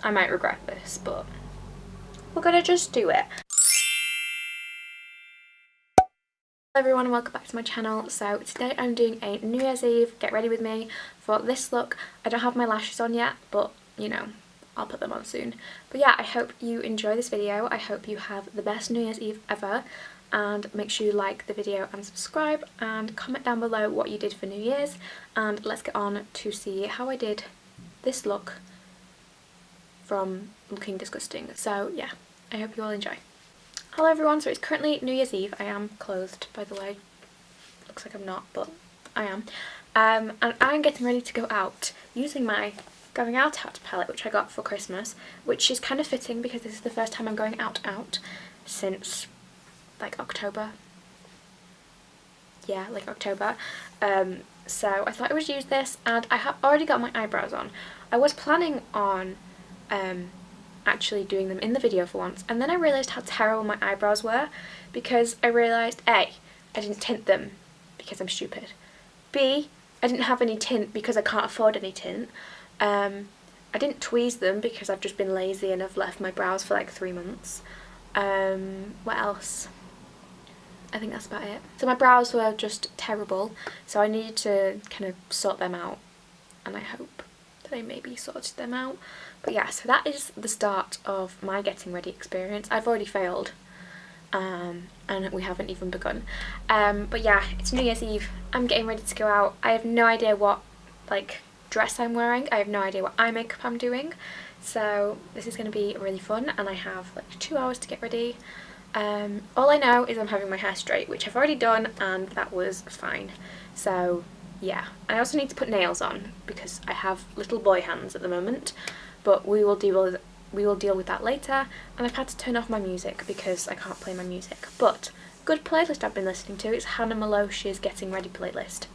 I might regret this, but we're gonna just do it. Hello everyone and welcome back to my channel. So today I'm doing a New Year's Eve get ready with me for this look. I don't have my lashes on yet, but you know, I'll put them on soon. But yeah, I hope you enjoy this video. I hope you have the best New Year's Eve ever, and make sure you like the video and subscribe and comment down below what you did for New Year's, and let's get on to see how I did this look from looking disgusting. So yeah, I hope you all enjoy. Hello everyone, so it's currently New Year's Eve. I am clothed, by the way. Looks like I'm not, but I am. And I'm getting ready to go out using my Going Out palette, which I got for Christmas, which is kind of fitting because this is the first time I'm going out since like October. Yeah, like October. So I thought I would use this, and I have already got my eyebrows on. I was planning on actually doing them in the video for once, and then I realised how terrible my eyebrows were because I realised A, I didn't tint them because I'm stupid. B, I didn't have any tint because I can't afford any tint. I didn't tweeze them because I've just been lazy and I've left my brows for like 3 months. What else? I think that's about it. So my brows were just terrible, so I needed to kind of sort them out, and I hope that I maybe sorted them out. But yeah, so that is the start of my getting ready experience. I've already failed, and we haven't even begun. But yeah, it's New Year's Eve. I'm getting ready to go out. I have no idea what like dress I'm wearing. I have no idea what eye makeup I'm doing. So this is going to be really fun, and I have like 2 hours to get ready. All I know is I'm having my hair straight, which I've already done, and that was fine. So yeah, I also need to put nails on because I have little boy hands at the moment, but we will deal with that later. And I've had to turn off my music because I can't play my music. But good playlist I've been listening to. It's Hannah Malosh's Getting Ready playlist,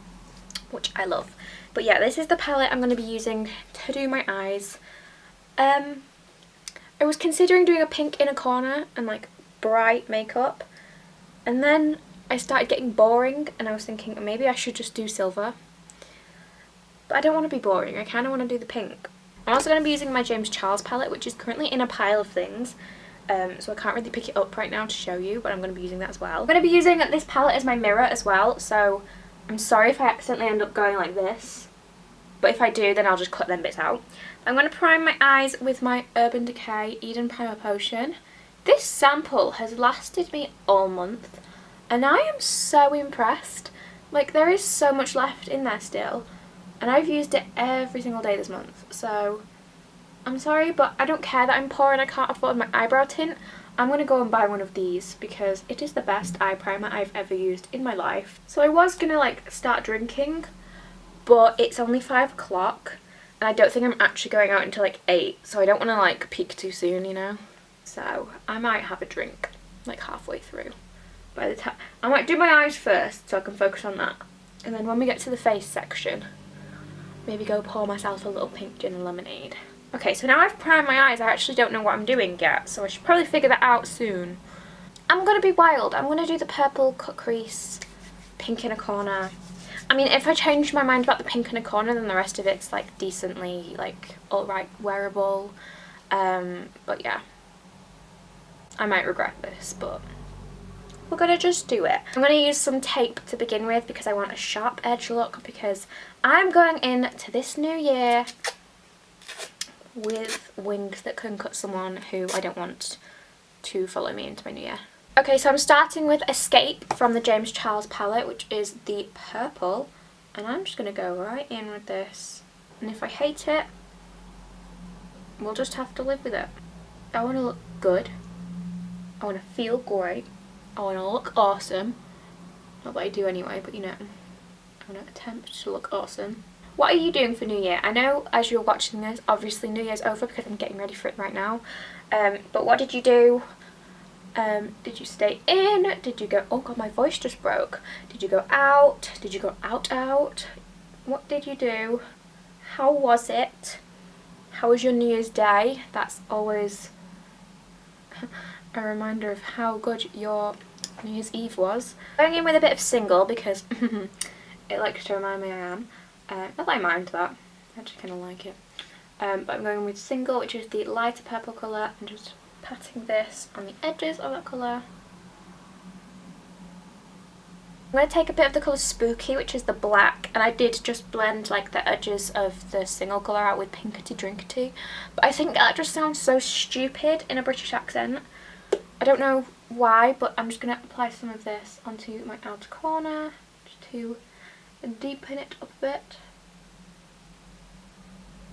which I love. But yeah, this is the palette I'm going to be using to do my eyes. I was considering doing a pink inner corner and like bright makeup, and then I started getting boring and I was thinking maybe I should just do silver. But I don't want to be boring, I kind of want to do the pink. I'm also going to be using my James Charles palette, which is currently in a pile of things, so I can't really pick it up right now to show you, but I'm going to be using that as well. I'm going to be using this palette as my mirror as well, so I'm sorry if I accidentally end up going like this, but if I do then I'll just cut them bits out. I'm going to prime my eyes with my Urban Decay Eden Primer Potion. This sample has lasted me all month, and I am so impressed. Like, there is so much left in there still, and I've used it every single day this month, so I'm sorry, but I don't care that I'm poor and I can't afford my eyebrow tint. I'm going to go and buy one of these because it is the best eye primer I've ever used in my life. So I was going to like start drinking, but it's only 5 o'clock and I don't think I'm actually going out until like 8, so I don't want to like peak too soon, you know. So I might have a drink like halfway through. By the time I might do my eyes first so I can focus on that, and then when we get to the face section, maybe go pour myself a little pink gin and lemonade. Okay, so now I've primed my eyes, I actually don't know what I'm doing yet, so I should probably figure that out soon. I'm going to be wild. I'm going to do the purple cut crease, pink in a corner. I mean, if I change my mind about the pink in a corner, then the rest of it's like decently like alright wearable. But yeah, I might regret this, but we're going to just do it. I'm going to use some tape to begin with because I want a sharp edge look, because I'm going into this new year with wings that can cut someone who I don't want to follow me into my new year. Okay, so I'm starting with Escape from the James Charles palette, which is the purple, and I'm just going to go right in with this, and if I hate it, we'll just have to live with it. I want to look good, I want to feel great, I want to look awesome. Not that I do anyway, but you know, I want to attempt to look awesome. What are you doing for New Year? I know as you're watching this, obviously New Year's over because I'm getting ready for it right now. But what did you do? Did you stay in? Did you go, oh god, my voice just broke. Did you go out? Did you go out? What did you do? How was it? How was your New Year's Day? That's always a reminder of how good your New Year's Eve was. Going in with a bit of Single because it likes to remind me I am. Not that I mind that, I actually kind of like it. but I'm going with Single, which is the lighter purple colour, and just patting this on the edges of that colour. I'm going to take a bit of the colour Spooky, which is the black, and I did just blend like the edges of the Single colour out with Pinkety Drinkety, but I think that just sounds so stupid in a British accent. I don't know why, but I'm just going to apply some of this onto my outer corner just to deepen it up a bit.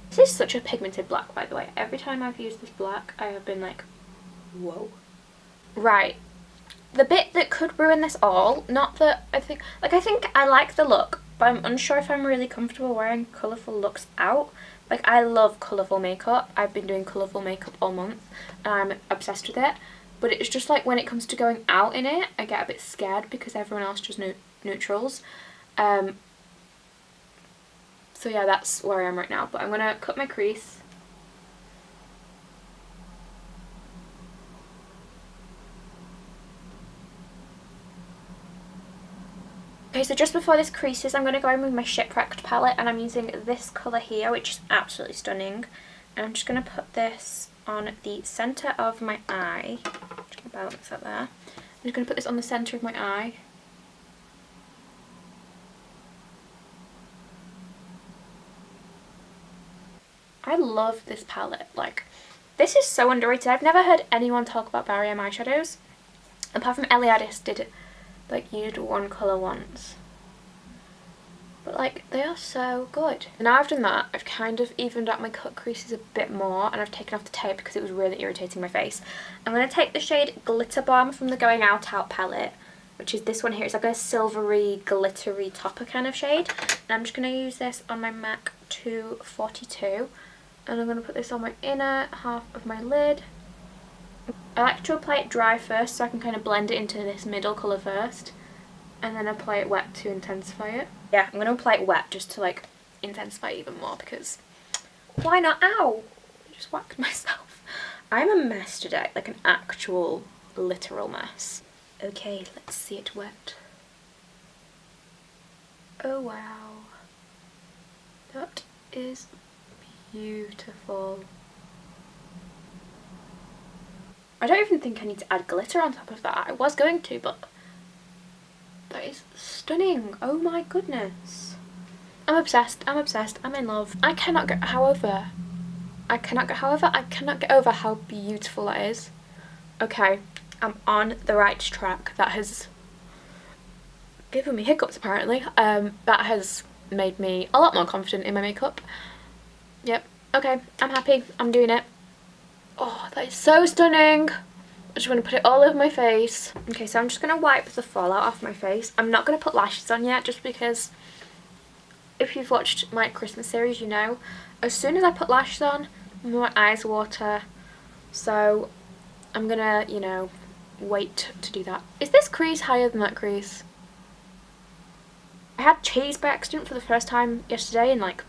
This is such a pigmented black, by the way. Every time I've used this black, I have been like, whoa. Right. The bit that could ruin this all, not that I think I like the look, but I'm unsure if I'm really comfortable wearing colourful looks out. Like, I love colourful makeup. I've been doing colourful makeup all month, and I'm obsessed with it. But it's just like when it comes to going out in it, I get a bit scared because everyone else just neutrals. So yeah, that's where I am right now. But I'm going to cut my crease. Okay, so just before this creases, I'm going to go in with my ShipWrecked palette, and I'm using this colour here, which is absolutely stunning. And I'm just going to put this on the centre of my eye. I'm just going to balance that there. I'm just going to put this on the centre of my eye. I love this palette. Like, this is so underrated. I've never heard anyone talk about Barrier eyeshadows. Apart from Alya did it, like, used one colour once. But like, they are so good. And now I've done that, I've kind of evened out my cut creases a bit more, and I've taken off the tape because it was really irritating my face. I'm going to take the shade Glitterbomb from the Going Out palette, which is this one here. It's like a silvery, glittery topper kind of shade. And I'm just going to use this on my MAC 242. And I'm going to put this on my inner half of my lid. I like to apply it dry first so I can kind of blend it into this middle colour first. And then apply it wet to intensify it. Yeah, I'm going to apply it wet just to like intensify it even more because why not? Ow! I just whacked myself. I'm a mess today, like an actual literal mess. Okay, let's see it wet. Oh wow. That is beautiful. I don't even think I need to add glitter on top of that. I was going to, but that is stunning. Oh my goodness. I'm obsessed. I'm obsessed. I'm in love. I cannot get over how beautiful that is. Okay, I'm on the right track. That has given me hiccups apparently. That has made me a lot more confident in my makeup. Yep. Okay, I'm happy. I'm doing it. Oh, that is so stunning. I just want to put it all over my face. Okay, so I'm just going to wipe the fallout off my face. I'm not going to put lashes on yet just because if you've watched my Christmas series, you know, as soon as I put lashes on, my eyes water. So I'm going to, you know, wait to do that. Is this crease higher than that crease? I had cheese by accident for the first time yesterday in like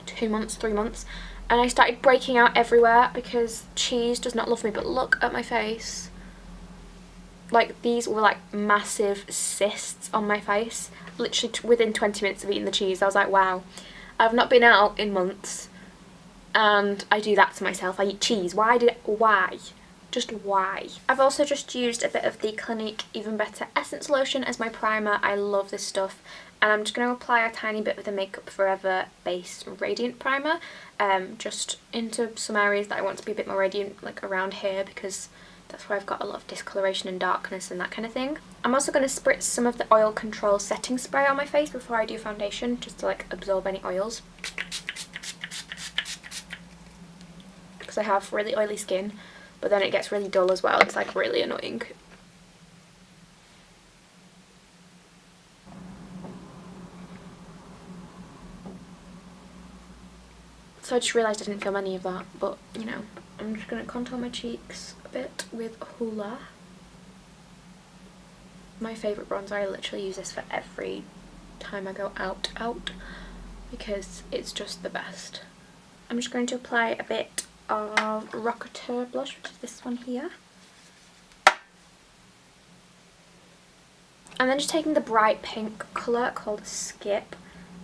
2 months, 3 months. And I started breaking out everywhere because cheese does not love me. But look at my face. Like, these were like massive cysts on my face. Literally within 20 minutes of eating the cheese, I was like, wow. I've not been out in months. And I do that to myself. I eat cheese. Why? Just why? I've also just used a bit of the Clinique Even Better Essence Lotion as my primer. I love this stuff. And I'm just going to apply a tiny bit of the Makeup Forever Base Radiant Primer just into some areas that I want to be a bit more radiant, like around here, because that's where I've got a lot of discoloration and darkness and that kind of thing. I'm also going to spritz some of the Oil Control Setting Spray on my face before I do foundation, just to like absorb any oils. Because I have really oily skin, but then it gets really dull as well. It's like really annoying. So I just realised I didn't film any of that, but you know, I'm just going to contour my cheeks a bit with Hoola. My favourite bronzer. I literally use this for every time I go out because it's just the best. I'm just going to apply a bit of Rocketeur blush, which is this one here. And then just taking the bright pink colour called Skip,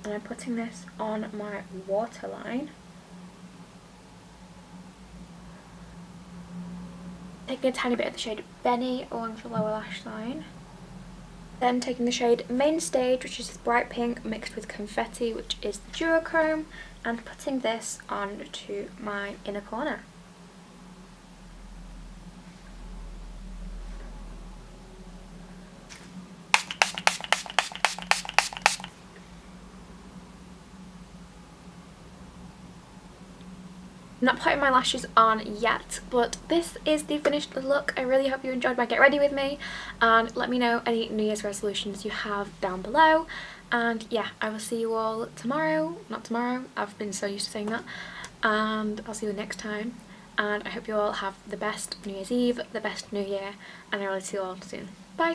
and I'm putting this on my waterline. taking a tiny bit of the shade Benny along the lower lash line. Then taking the shade Mainstage, which is this bright pink mixed with Confetti, which is the duochrome, and putting this onto my inner corner. I'm not putting my lashes on yet, but this is the finished look. I really hope you enjoyed my get ready with me, and let me know any New Year's resolutions you have down below. And yeah, I will see you all tomorrow. Not tomorrow, I've been so used to saying that. And I'll see you next time. And I hope you all have the best New Year's Eve, the best New Year, and I will see you all soon. Bye!